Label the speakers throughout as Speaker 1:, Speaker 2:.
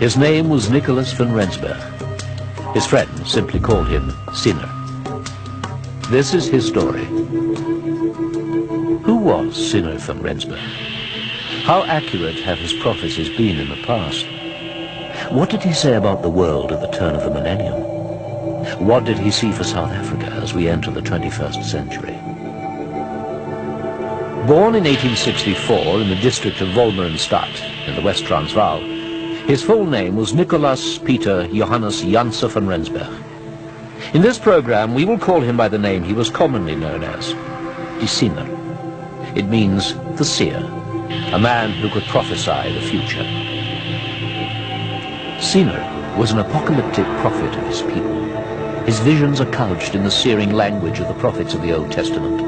Speaker 1: His name was Nicholas van Rensburg. His friends simply called him Siener. This is his story. Who was Siener van Rensburg? How accurate have his prophecies been in the past? What did he say about the world at the turn of the millennium? What did he see for South Africa as we enter the 21st century? Born in 1864 in the district of Wolmerenstad in the West Transvaal, his full name was Nicolaas Peter Johannes Janse van Rensburg. In this program, we will call him by the name he was commonly known as, the Siener. It means the seer, a man who could prophesy the future. Siener was an apocalyptic prophet of his people. His visions are couched in the searing language of the prophets of the Old Testament.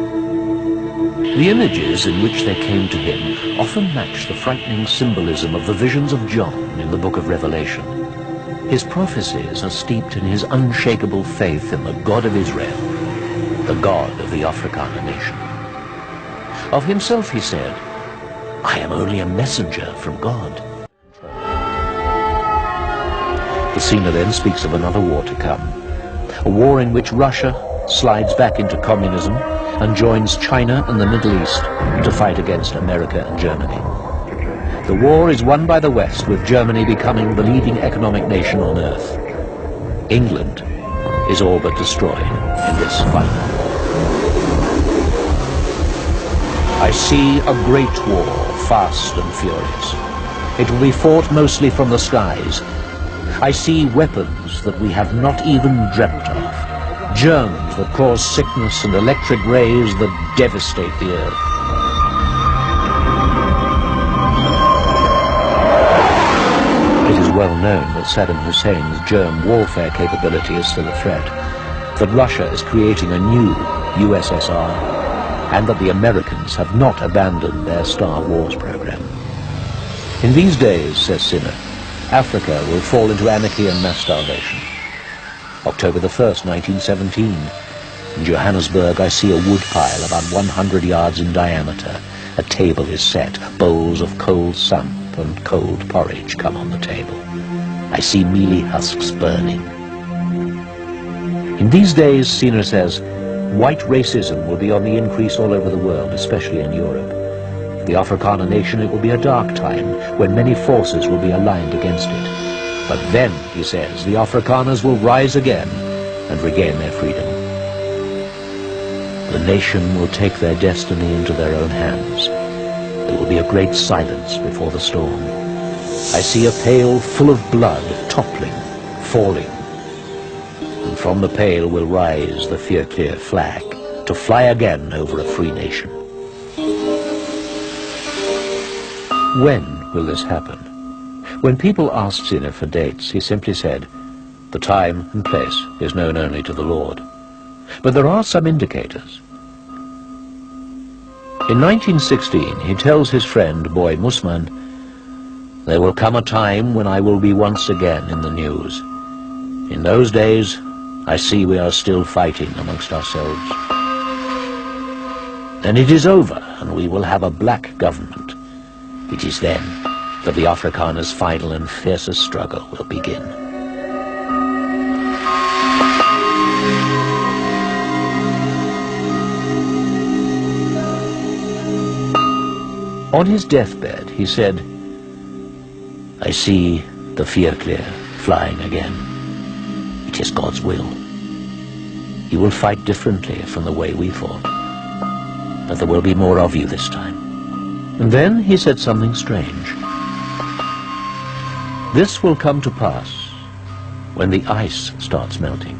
Speaker 1: The images in which they came to him often match the frightening symbolism of the visions of John in the book of Revelation. His prophecies are steeped in his unshakable faith in the God of Israel, the God of the Afrikaner nation. Of himself he said, "I am only a messenger from God." The Siener then speaks of another war to come, a war in which Russia slides back into communism and joins China and the Middle East to fight against America and Germany. The war is won by the West, with Germany becoming the leading economic nation on earth. England is all but destroyed in this fight. I see a great war, fast and furious. It will be fought mostly from the skies. I see weapons that we have not even dreamt of. Germs that cause sickness and electric rays that devastate the earth. It is well known that Saddam Hussein's germ warfare capability is still a threat, that Russia is creating a new USSR, and that the Americans have not abandoned their Star Wars program. In these days, says Siener, Africa will fall into anarchy and mass starvation. October the 1st, 1917. In Johannesburg, I see a woodpile about 100 yards in diameter. A table is set. Bowls of cold sump and cold porridge come on the table. I see mealie husks burning. In these days, Siener says, white racism will be on the increase all over the world, especially in Europe. For the Afrikaner nation, it will be a dark time when many forces will be aligned against it. But then, he says, the Afrikaners will rise again and regain their freedom. The nation will take their destiny into their own hands. There will be a great silence before the storm. I see a pail full of blood toppling, falling. And from the pail will rise the Vierkleur flag to fly again over a free nation. When will this happen? When people asked Siener for dates, he simply said, "The time and place is known only to the Lord." But there are some indicators. In 1916, he tells his friend, Boy Musman, "There will come a time when I will be once again in the news. In those days, I see we are still fighting amongst ourselves. Then it is over, and we will have a black government. It is then that the Afrikaners' final and fiercest struggle will begin." On his deathbed, he said, "I see the Vierkleur flying again. It is God's will. You will fight differently from the way we fought, but there will be more of you this time." And then he said something strange. "This will come to pass when the ice starts melting.